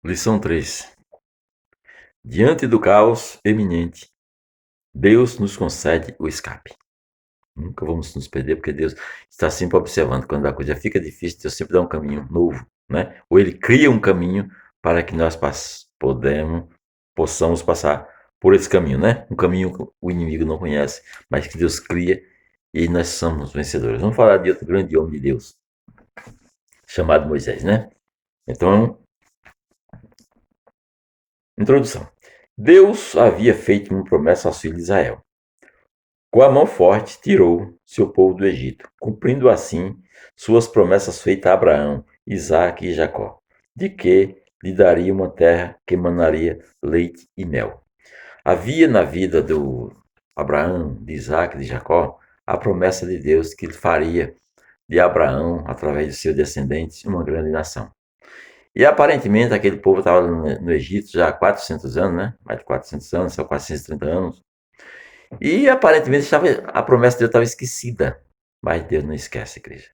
Lição 3. Diante do caos eminente, Deus nos concede o escape. Nunca vamos nos perder, porque Deus está sempre observando. Quando a coisa fica difícil, Deus sempre dá um caminho novo, né? Ou Ele cria um caminho para que nós possamos passar por esse caminho, né? Um caminho que o inimigo não conhece, mas que Deus cria e nós somos vencedores. Vamos falar de outro grande homem de Deus, chamado Moisés, né? Então, introdução. Deus havia feito uma promessa aos filhos de Israel. Com a mão forte tirou seu povo do Egito, cumprindo assim suas promessas feitas a Abraão, Isaque e Jacó, de que lhe daria uma terra que emanaria leite e mel. Havia na vida do Abraão, de Isaque e de Jacó a promessa de Deus que ele faria de Abraão, através de seus descendentes, uma grande nação. E aparentemente aquele povo estava no Egito já há 400 anos, né? Mais de 400 anos, são 430 anos. E aparentemente a promessa de Deus estava esquecida. Mas Deus não esquece, igreja.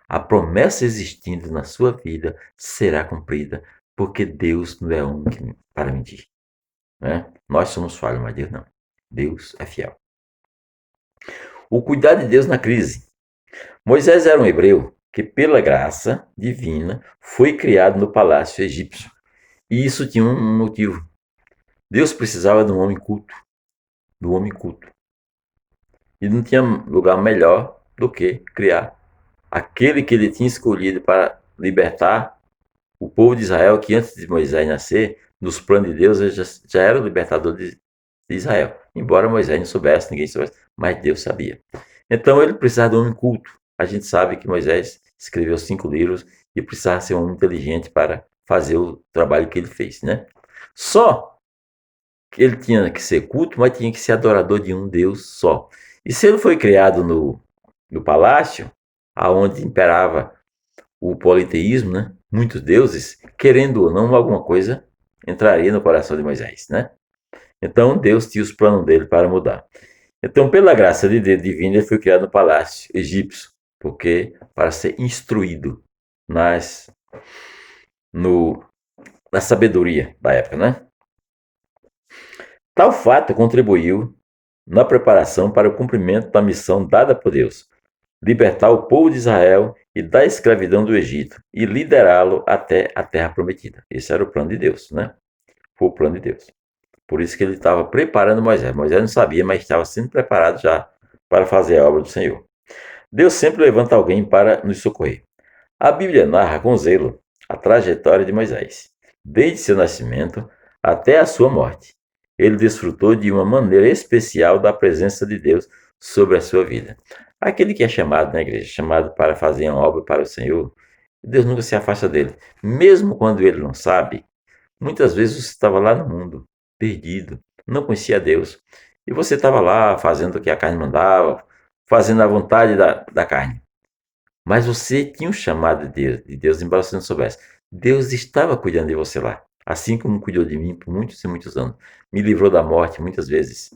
A promessa existindo na sua vida será cumprida, porque Deus não é homem para mentir. Né? Nós somos falhos, mas Deus não. Deus é fiel. O cuidado de Deus na crise. Moisés era um hebreu que, pela graça divina, foi criado no palácio egípcio. E isso tinha um motivo. Deus precisava de um homem culto. Do homem culto. E não tinha lugar melhor do que criar aquele que ele tinha escolhido para libertar o povo de Israel, que antes de Moisés nascer, nos planos de Deus, ele já era o libertador de Israel. Embora Moisés não soubesse, ninguém soubesse, mas Deus sabia. Então ele precisava de um homem culto. A gente sabe que Moisés escreveu 5 livros e precisava ser um homem inteligente para fazer o trabalho que ele fez, né? Só que ele tinha que ser culto, mas tinha que ser adorador de um Deus só. E se ele foi criado no palácio, aonde imperava o politeísmo, né? Muitos deuses, querendo ou não, alguma coisa entraria no coração de Moisés, né? Então Deus tinha os planos dele para mudar. Então, pela graça de Deus divina, ele foi criado no palácio egípcio, porque para ser instruído nas no, na sabedoria da época, né? Tal fato contribuiu na preparação para o cumprimento da missão dada por Deus, libertar o povo de Israel e da escravidão do Egito e liderá-lo até a terra prometida. Esse era o plano de Deus, né? Foi o plano de Deus. Por isso que ele estava preparando Moisés. Moisés não sabia, mas estava sendo preparado já para fazer a obra do Senhor. Deus sempre levanta alguém para nos socorrer. A Bíblia narra com zelo a trajetória de Moisés, desde seu nascimento até a sua morte. Ele desfrutou de uma maneira especial da presença de Deus sobre a sua vida. Aquele que é chamado na igreja, chamado para fazer uma obra para o Senhor, Deus nunca se afasta dele. Mesmo quando ele não sabe, muitas vezes você estava lá no mundo, perdido, não conhecia Deus. E você estava lá fazendo o que a carne mandava, fazendo a vontade da carne. Mas você tinha um chamado de Deus, embora você não soubesse. Deus estava cuidando de você lá, assim como cuidou de mim por muitos e muitos anos. Me livrou da morte muitas vezes.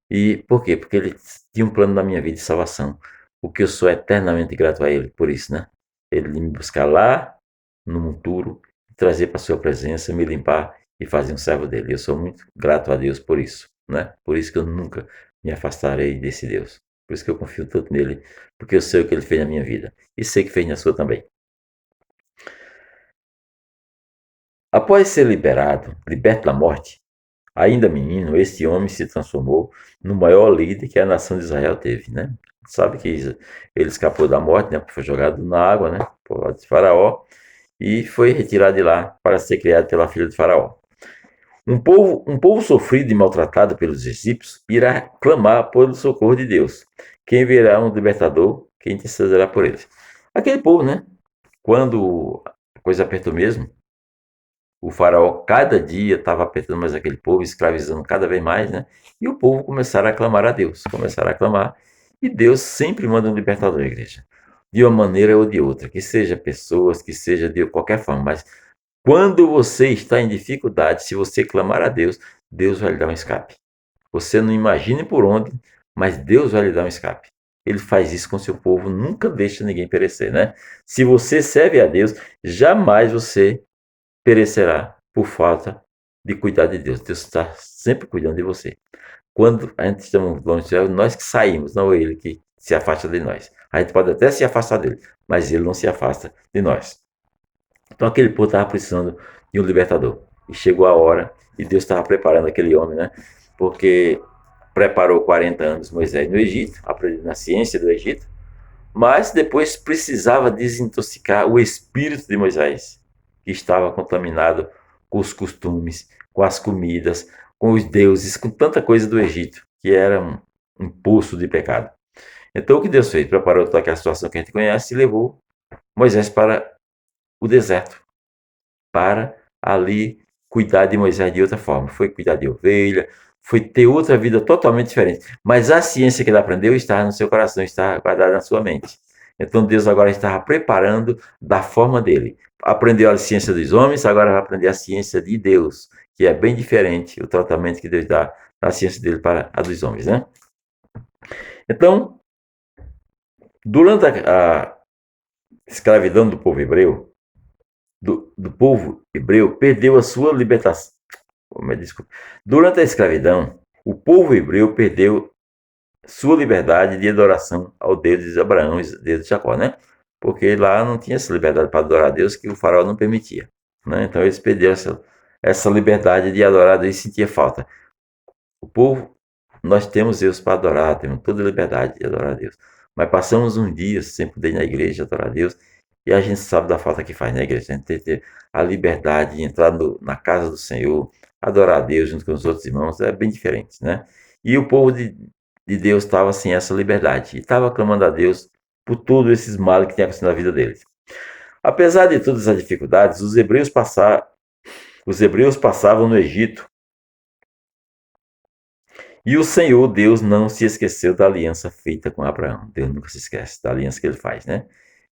E por quê? Porque ele tinha um plano na minha vida de salvação. O que eu sou eternamente grato a ele por isso, né? Ele me buscar lá no monturo, trazer para a sua presença, me limpar e fazer um servo dele. Eu sou muito grato a Deus por isso, né? Por isso que eu nunca me afastarei desse Deus. Por isso que eu confio tanto nele, porque eu sei o que ele fez na minha vida e sei que fez na sua também. Após ser liberto da morte, ainda menino, esse homem se transformou no maior líder que a nação de Israel teve, né? Sabe que ele escapou da morte, né? Foi jogado na água, né? Por Faraó e foi retirado de lá para ser criado pela filha de Faraó. Um povo sofrido e maltratado pelos egípcios irá clamar por socorro de Deus. Quem virá um libertador, quem intercederá por eles. Aquele povo, né? Quando a coisa apertou mesmo, o faraó cada dia estava apertando mais aquele povo, escravizando cada vez mais, né? E o povo começaram a clamar a Deus, começaram a clamar. E Deus sempre manda um libertador à igreja, de uma maneira ou de outra, que seja pessoas, que seja de qualquer forma, mas quando você está em dificuldade, se você clamar a Deus, Deus vai lhe dar um escape. Você não imagine por onde, mas Deus vai lhe dar um escape. Ele faz isso com seu povo, nunca deixa ninguém perecer, né? Se você serve a Deus, jamais você perecerá por falta de cuidar de Deus. Deus está sempre cuidando de você. Quando a gente estamos longe, é nós que saímos, não é ele que se afasta de nós. A gente pode até se afastar dele, mas ele não se afasta de nós. Então aquele povo estava precisando de um libertador. E chegou a hora, e Deus estava preparando aquele homem, né? Porque preparou 40 anos Moisés no Egito, aprendendo a ciência do Egito, mas depois precisava desintoxicar o espírito de Moisés, que estava contaminado com os costumes, com as comidas, com os deuses, com tanta coisa do Egito, que era um poço de pecado. Então o que Deus fez? Preparou toda aquela situação que a gente conhece e levou Moisés para o deserto, para ali cuidar de Moisés de outra forma. Foi cuidar de ovelha, foi ter outra vida totalmente diferente. Mas a ciência que ele aprendeu está no seu coração, está guardada na sua mente. Então Deus agora estava preparando da forma dele. Aprendeu a ciência dos homens, agora vai aprender a ciência de Deus, que é bem diferente o tratamento que Deus dá na ciência dele para a dos homens, né? Então, durante a escravidão do povo hebreu, do povo hebreu perdeu a sua libertação. Desculpa. Durante a escravidão, o povo hebreu perdeu sua liberdade de adoração ao Deus de Abraão e Deus de Jacó, né? Porque lá não tinha essa liberdade para adorar a Deus que o faraó não permitia, né? Então eles perderam essa liberdade de adorar a Deus e sentia falta. O povo, nós temos Deus para adorar, temos toda a liberdade de adorar a Deus. Mas passamos um dia sem poder ir na igreja adorar a Deus e a gente sabe da falta que faz na igreja. A gente ter a liberdade de entrar na casa do Senhor, adorar a Deus junto com os outros irmãos, é bem diferente, né? E o povo de Deus estava sem essa liberdade e estava clamando a Deus por todos esses males que tinham acontecido na vida deles. Apesar de todas as dificuldades, os hebreus passavam no Egito e o Senhor, Deus, não se esqueceu da aliança feita com Abraão. Deus nunca se esquece da aliança que ele faz, né?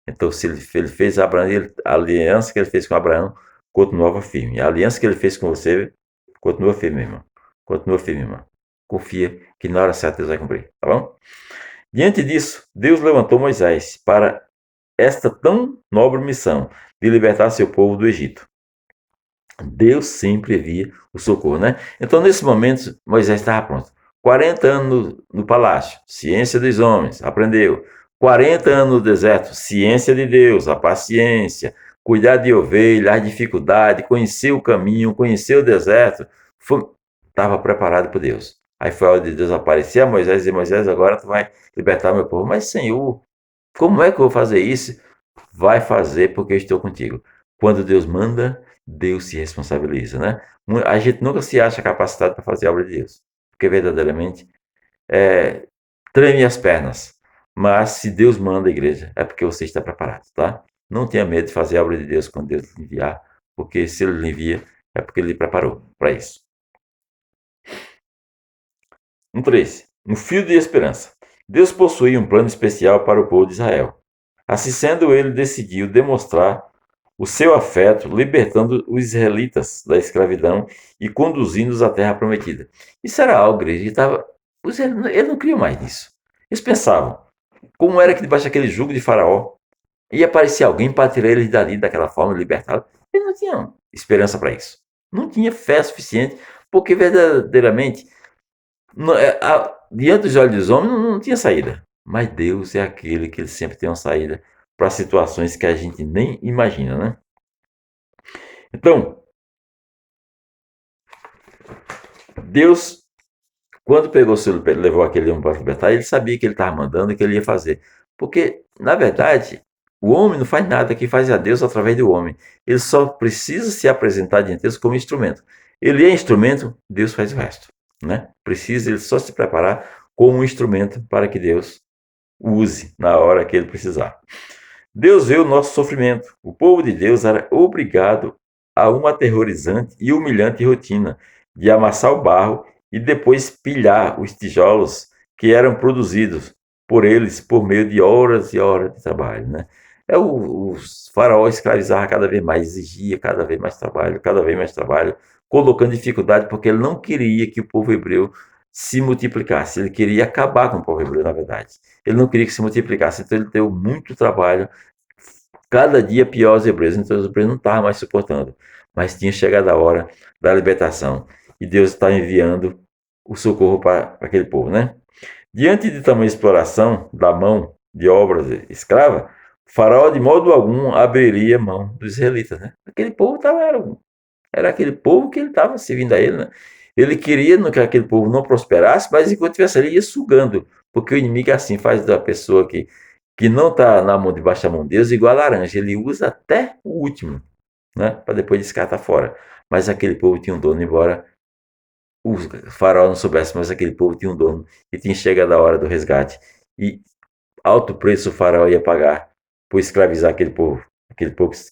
Então, se ele fez Abraão, a aliança que ele fez com Abraão continuava firme. A aliança que ele fez com você continua firme, irmão. Continua firme, irmão. Confia que na hora certa Deus vai cumprir, tá bom? Diante disso, Deus levantou Moisés para esta tão nobre missão de libertar seu povo do Egito. Deus sempre via o socorro, né? Então, nesse momento, Moisés estava pronto. 40 anos no palácio, ciência dos homens, aprendeu. 40 anos no deserto, ciência de Deus, a paciência, cuidar de ovelha, a dificuldade, conhecer o caminho, conhecer o deserto. Estava preparado por Deus. Aí foi a hora de Deus aparecer a Moisés e dizer, Moisés, agora tu vai libertar meu povo. Mas, Senhor, como é que eu vou fazer isso? Vai fazer porque eu estou contigo. Quando Deus manda, Deus se responsabiliza, né? A gente nunca se acha capacitado para fazer a obra de Deus, porque verdadeiramente treme as pernas. Mas se Deus manda a igreja, é porque você está preparado, tá? Não tenha medo de fazer a obra de Deus quando Deus lhe enviar, porque se Ele lhe envia, é porque Ele lhe preparou para isso. 3. Um fio de esperança. Deus possuía um plano especial para o povo de Israel. Assim sendo, ele decidiu demonstrar o seu afeto, libertando os israelitas da escravidão e conduzindo-os à terra prometida. Isso era algo, igreja, que estava. Eles não criam mais nisso. Eles pensavam, como era que debaixo daquele jugo de Faraó ia aparecer alguém para tirar eles dali daquela forma, libertá-los? Eles não tinham esperança para isso. Não tinha fé suficiente, porque verdadeiramente, diante dos olhos dos homens, não tinha saída. Mas Deus é aquele que ele sempre tem uma saída para situações que a gente nem imagina, né? Então, Deus, quando levou aquele homem para libertar, ele sabia que ele estava mandando e que ele ia fazer. Porque, na verdade, o homem não faz nada, que faz a Deus através do homem. Ele só precisa se apresentar diante de Deus como instrumento. Ele é instrumento, Deus faz o resto, né? Precisa ele só se preparar como um instrumento para que Deus use na hora que ele precisar. Deus vê o nosso sofrimento. O povo de Deus era obrigado a uma aterrorizante e humilhante rotina de amassar o barro e depois pilhar os tijolos que eram produzidos por eles por meio de horas e horas de trabalho, né? O faraó escravizava cada vez mais, exigia cada vez mais trabalho, colocando dificuldade porque ele não queria que o povo hebreu se multiplicasse, ele queria acabar com o povo hebreu, na verdade. Ele não queria que se multiplicasse, então ele deu muito trabalho, cada dia pior aos hebreus, então os hebreus não estavam mais suportando. mas tinha chegado a hora da libertação. E Deus está enviando o socorro para aquele povo, né? Diante de tamanha exploração da mão de obras escrava, Faraó de modo algum abriria mão dos israelitas, né? Aquele povo era aquele povo que ele estava servindo a ele, né? Ele queria que aquele povo não prosperasse, mas enquanto estivesse ali, ia sugando, porque o inimigo assim faz da pessoa que não está na mão debaixo da mão de Deus igual a laranja, ele usa até o último, né? Para depois descartar fora. Mas aquele povo tinha um dono, embora o faraó não soubesse, mas aquele povo tinha um dono e tinha chegado a hora do resgate. E alto preço o faraó ia pagar por escravizar aquele povo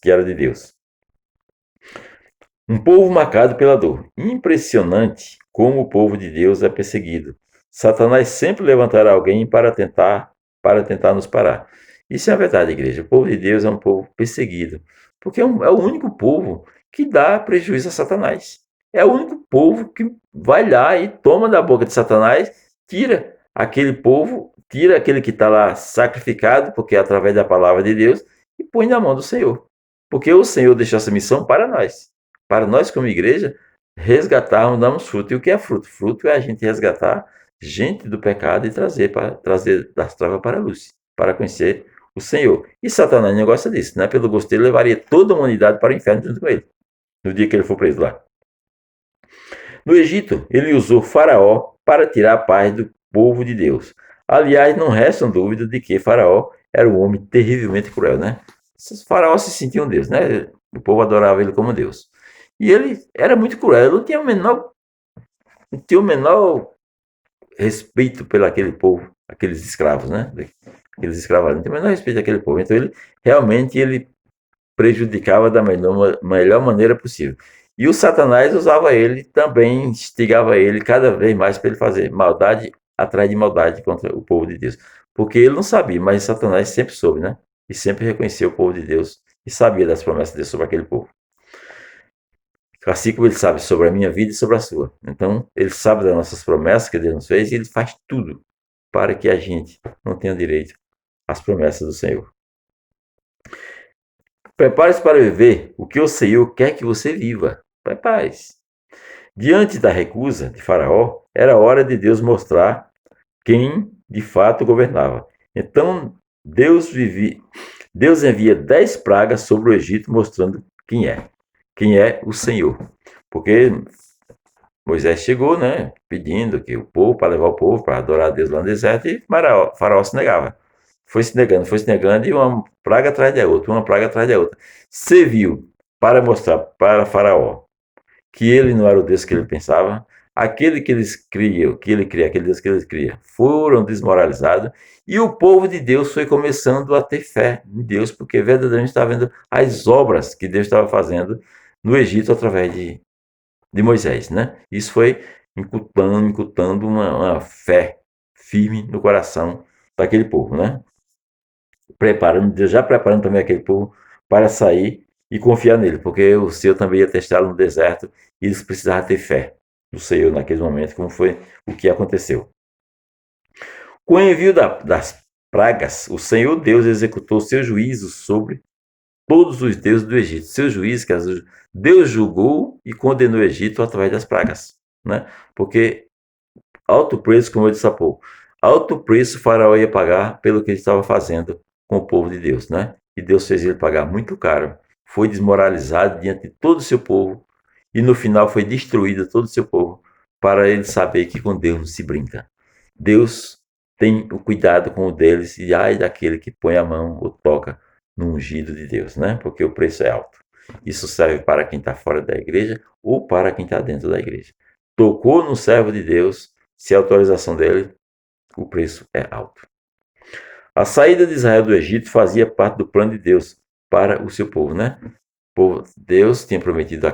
que era de Deus. Um povo marcado pela dor. Impressionante como o povo de Deus é perseguido. Satanás sempre levantará alguém para tentar nos parar. Isso é a verdade, igreja. O povo de Deus é um povo perseguido, porque é o único povo que dá prejuízo a Satanás. É o único povo que vai lá e toma da boca de Satanás, tira aquele povo, tira aquele que está lá sacrificado, porque é através da palavra de Deus, e põe na mão do Senhor. Porque o Senhor deixou essa missão para nós como igreja, resgatarmos, darmos fruto. E o que é fruto? Fruto é a gente resgatar gente do pecado e trazer das trevas para a luz, para conhecer o Senhor. E Satanás não gosta disso, né? Pelo gosto dele, levaria toda a humanidade para o inferno junto com ele, no dia que ele for preso lá. No Egito, ele usou Faraó para tirar a paz do povo de Deus. Aliás, não restam dúvidas de que Faraó era um homem terrivelmente cruel, né? Faraó se sentia um Deus, né? O povo adorava ele como Deus. E ele era muito cruel, ele não tinha o menor respeito pelo aquele povo, aqueles escravos, né? Aqueles escravados, não tinha o menor respeito daquele povo. Então ele prejudicava da melhor maneira possível. E o Satanás usava ele também, instigava ele cada vez mais para ele fazer maldade atrás de maldade contra o povo de Deus. Porque ele não sabia, mas Satanás sempre soube, né? E sempre reconheceu o povo de Deus e sabia das promessas de Deus sobre aquele povo. Assim como ele sabe sobre a minha vida e sobre a sua. Então, ele sabe das nossas promessas que Deus nos fez e ele faz tudo para que a gente não tenha direito às promessas do Senhor. Prepare-se para viver o que o Senhor quer que você viva. Prepare-se. Diante da recusa de Faraó, era hora de Deus mostrar quem de fato governava. Então, Deus envia 10 pragas sobre o Egito, mostrando quem é o Senhor. Porque Moisés chegou, né, pedindo que o povo, para levar o povo para adorar a Deus lá no deserto, e Faraó se negava. Foi se negando, e uma praga atrás da outra, uma praga atrás da outra. Serviu para mostrar para Faraó que ele não era o Deus que ele pensava, aquele que eles criam, aquele Deus que eles criam, foram desmoralizados, e o povo de Deus foi começando a ter fé em Deus, porque verdadeiramente estava vendo as obras que Deus estava fazendo no Egito através de Moisés, né? Isso foi incutando uma fé firme no coração daquele povo, né? Deus já preparando também aquele povo para sair e confiar nele, porque o Senhor também ia testá-lo no deserto e eles precisavam ter fé no Senhor naquele momento, como foi o que aconteceu. Com o envio das pragas, o Senhor Deus executou seu juízo sobre todos os deuses do Egito. Seu juízo, que Deus julgou e condenou o Egito através das pragas, né? Porque alto preço, como eu disse há pouco, alto preço o faraó ia pagar pelo que ele estava fazendo com o povo de Deus, né? E Deus fez ele pagar muito caro. Foi desmoralizado diante de todo o seu povo e no final foi destruído todo o seu povo para ele saber que com Deus não se brinca. Deus tem o cuidado com o deles e ai daquele que põe a mão ou toca no ungido de Deus, né? Porque o preço é alto. Isso serve para quem está fora da igreja ou para quem está dentro da igreja. Tocou no servo de Deus, se a autorização dele, o preço é alto. A saída de Israel do Egito fazia parte do plano de Deus para o seu povo, né? Deus tinha prometido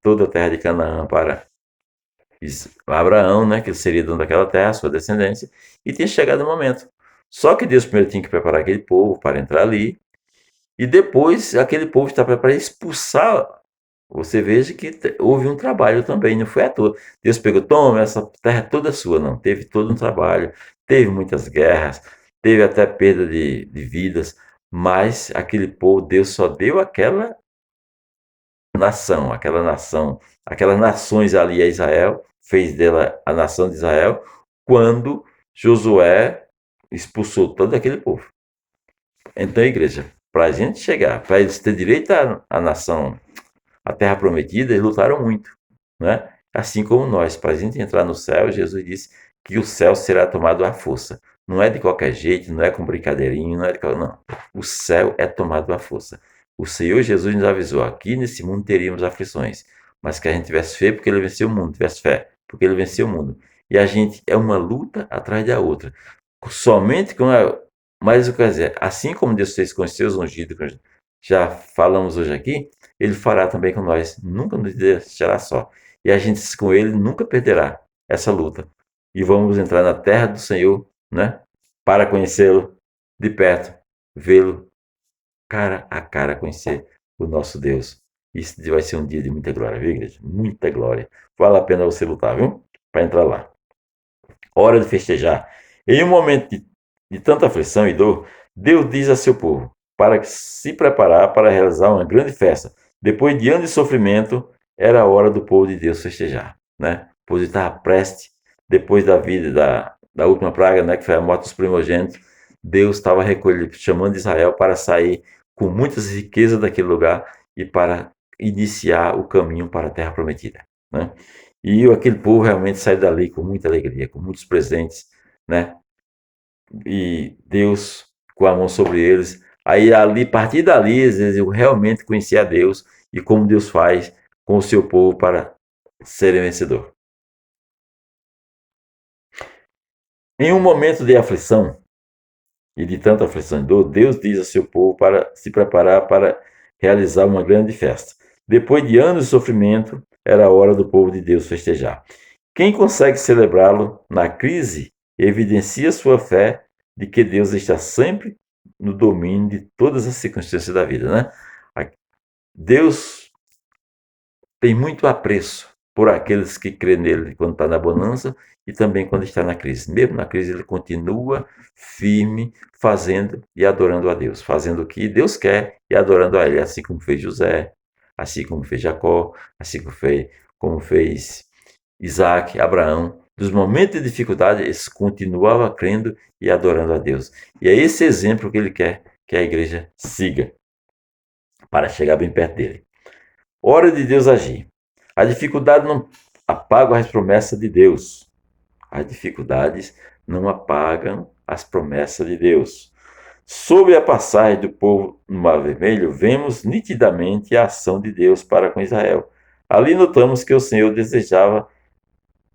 toda a terra de Canaã para Abraão, né? Que ele seria dono daquela terra, sua descendência, e tinha chegado o momento. Só que Deus primeiro tinha que preparar aquele povo para entrar ali, e depois aquele povo está para expulsar. Você veja que houve um trabalho também, não foi à toa. Deus pegou, toma, essa terra toda sua, não. Teve todo um trabalho, teve muitas guerras, teve até perda de vidas, mas aquele povo, Deus só deu aquelas nações ali a Israel, fez dela a nação de Israel, quando Josué expulsou todo aquele povo. Então, igreja, para a gente chegar, para eles terem direito à nação, à terra prometida, eles lutaram muito, né? Assim como nós, para a gente entrar no céu, Jesus disse que o céu será tomado à força. Não é de qualquer jeito, não é com brincadeirinho, não. O céu é tomado à força. O Senhor Jesus nos avisou, aqui nesse mundo teríamos aflições, mas que a gente tivesse fé porque ele venceu o mundo, tivesse fé porque ele venceu o mundo. E a gente é uma luta atrás da outra. Somente com a... Mas, quer dizer, assim como Deus fez com os seus ungidos, que já falamos hoje aqui, ele fará também com nós, nunca nos deixará só. E a gente com ele nunca perderá essa luta. E vamos entrar na terra do Senhor, né? Para conhecê-lo de perto, vê-lo cara a cara, conhecer o nosso Deus. Isso vai ser um dia de muita glória, viu, igreja? Muita glória. Vale a pena você lutar, viu? Para entrar lá. Hora de festejar. Em um momento de tanta aflição e dor, Deus diz a seu povo para se preparar para realizar uma grande festa. Depois de anos de sofrimento, era a hora do povo de Deus festejar, né? O povo estava prestes, depois da vida da última praga, né, que foi a morte dos primogênitos, Deus estava chamando Israel para sair com muitas riquezas daquele lugar e para iniciar o caminho para a terra prometida, né? E aquele povo realmente saiu dali com muita alegria, com muitos presentes, né? E Deus com a mão sobre eles. Aí, ali, a partir dali, eu realmente conheci a Deus e como Deus faz com o seu povo para serem vencedor. Em um momento de aflição e de tanta aflição e dor, Deus diz ao seu povo para se preparar para realizar uma grande festa. Depois de anos de sofrimento, era a hora do povo de Deus festejar. Quem consegue celebrá-lo na crise evidencia sua fé de que Deus está sempre no domínio de todas as circunstâncias da vida, né? Deus tem muito apreço por aqueles que crêem nele quando está na bonança e também quando está na crise. Mesmo na crise, ele continua firme, fazendo e adorando a Deus, fazendo o que Deus quer e adorando a ele, assim como fez José, assim como fez Jacó, assim como fez Isaac, Abraão. Dos momentos de dificuldade, eles continuavam crendo e adorando a Deus. E é esse exemplo que ele quer que a igreja siga para chegar bem perto dele. Hora de Deus agir. A dificuldade não apaga as promessas de Deus. As dificuldades não apagam as promessas de Deus. Sob a passagem do povo no Mar Vermelho, vemos nitidamente a ação de Deus para com Israel. Ali notamos que o Senhor desejava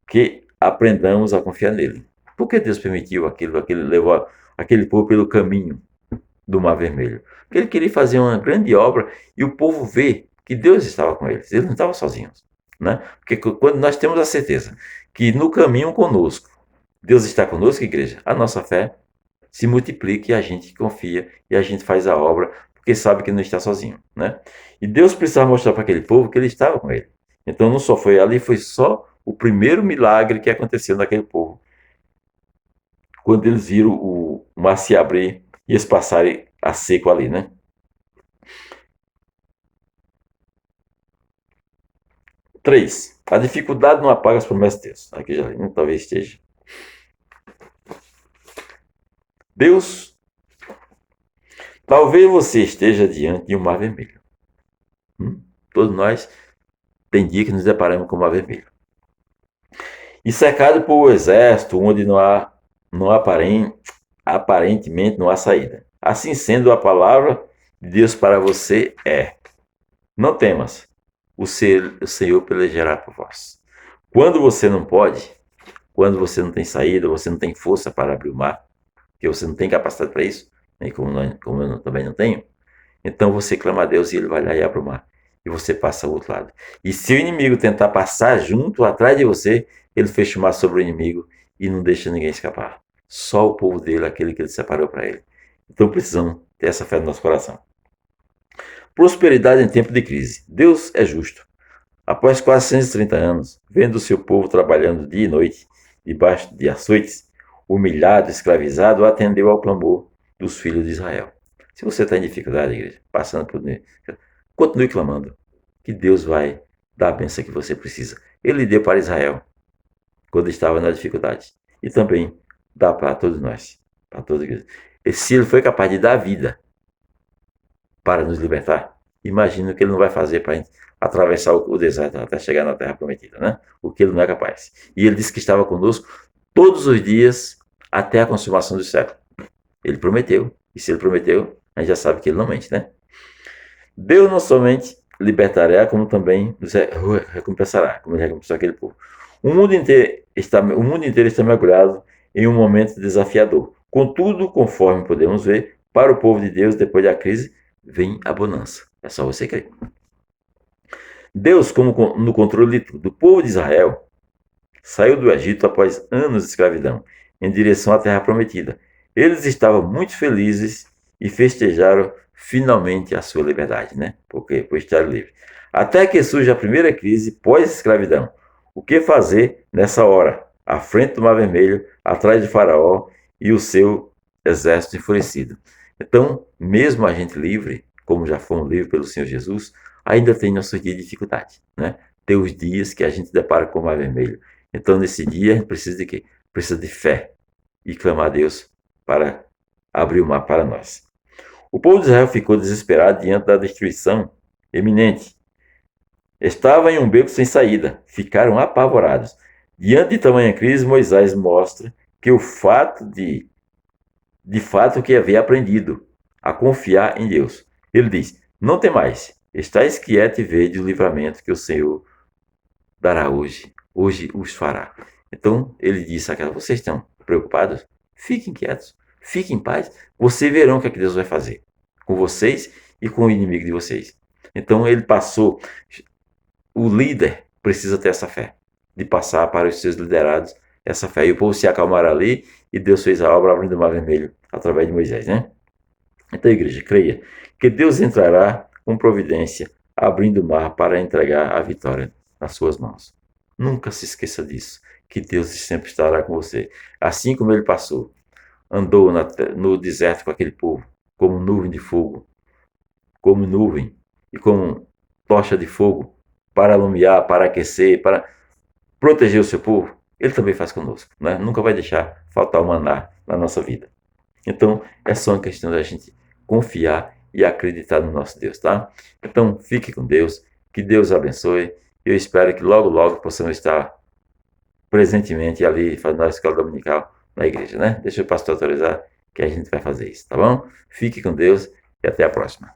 que aprendamos a confiar nele. Por que Deus permitiu aquilo, levou aquele povo pelo caminho do Mar Vermelho? Porque ele queria fazer uma grande obra e o povo vê que Deus estava com eles. Eles não estavam sozinhos, né? Porque quando nós temos a certeza que no caminho conosco, Deus está conosco, igreja, a nossa fé se multiplica e a gente confia e a gente faz a obra porque sabe que não está sozinho, né? E Deus precisava mostrar para aquele povo que ele estava com ele. Então não só foi ali, foi só o primeiro milagre que aconteceu naquele povo. Quando eles viram o mar se abrir e eles passarem a seco ali, né? Três, a dificuldade não apaga as promessas de Deus. Aqui já talvez esteja. Deus, talvez você esteja diante de um mar vermelho. Todos nós tem dia que nos deparamos com o mar vermelho. E cercado por um exército onde aparentemente não há saída. Assim sendo, a palavra de Deus para você é: não temas, o Senhor pelejará por vós. Quando você não pode, quando você não tem saída, você não tem força para abrir o mar, porque você não tem capacidade para isso, né, como eu também não tenho, então você clama a Deus e ele vai lá e abre o mar. E você passa ao outro lado. E se o inimigo tentar passar junto, atrás de você, ele fecha o mar sobre o inimigo e não deixa ninguém escapar. Só o povo dele, aquele que ele separou para ele. Então precisamos ter essa fé no nosso coração. Prosperidade em tempo de crise. Deus é justo. Após quase 130 anos, vendo o seu povo trabalhando dia e noite, debaixo de açoites, humilhado, escravizado, atendeu ao clamor dos filhos de Israel. Se você está em dificuldade, igreja, passando por... continue clamando. que Deus vai dar a bênção que você precisa. Ele deu para Israel quando estava na dificuldade. E também dá para todos nós. Para todos. Se ele foi capaz de dar vida para nos libertar, imagina o que ele não vai fazer para atravessar o deserto até chegar na terra prometida, né? O que ele não é capaz. E ele disse que estava conosco todos os dias até a consumação do século. Ele prometeu. E se ele prometeu, a gente já sabe que ele não mente, né? Deus não somente libertará, como também nos recompensará, como ele recompensou aquele povo. O mundo inteiro está mergulhado em um momento desafiador. Contudo, conforme podemos ver, para o povo de Deus, depois da crise, vem a bonança. É só você crer. Deus, como no controle de tudo, o povo de Israel saiu do Egito após anos de escravidão, em direção à terra prometida. Eles estavam muito felizes e festejaram finalmente a sua liberdade, né? Porque por estar livre. Até que surge a primeira crise pós-escravidão. O que fazer nessa hora? À frente do Mar Vermelho, atrás de Faraó e o seu exército enfurecido. Então, mesmo a gente livre, como já fomos livres pelo Senhor Jesus, ainda tem nossos dias de dificuldade, né? Tem os dias que a gente depara com o Mar Vermelho. Então, nesse dia, a gente precisa de quê? Precisa de fé e clamar a Deus para abrir o mar para nós. O povo de Israel ficou desesperado diante da destruição iminente. Estava em um beco sem saída. Ficaram apavorados. Diante de tamanha crise, Moisés mostra que o fato de fato que havia aprendido a confiar em Deus. Ele diz: não tem mais. Estais quieto e vede o livramento que o Senhor dará hoje. Hoje os fará. Então ele disse àquela: vocês estão preocupados? Fiquem quietos. Fiquem em paz. Vocês verão o que é que Deus vai fazer com vocês e com o inimigo de vocês. Então ele passou. O líder precisa ter essa fé, de passar para os seus liderados essa fé. E o povo se acalmaram ali e Deus fez a obra abrindo o Mar Vermelho através de Moisés, né? Então, igreja, creia que Deus entrará com providência, abrindo o mar para entregar a vitória nas suas mãos. Nunca se esqueça disso, que Deus sempre estará com você. Assim como ele passou, andou no deserto com aquele povo, como nuvem de fogo, como nuvem e como tocha de fogo, para alumiar, para aquecer, para proteger o seu povo, ele também faz conosco, né? Nunca vai deixar faltar o maná na nossa vida. Então, é só uma questão da gente confiar e acreditar no nosso Deus, tá? Então, fique com Deus, que Deus abençoe. Eu espero que logo, logo possamos estar presentemente ali fazendo a escola dominical na igreja, né? Deixa o pastor autorizar que a gente vai fazer isso, tá bom? Fique com Deus e até a próxima.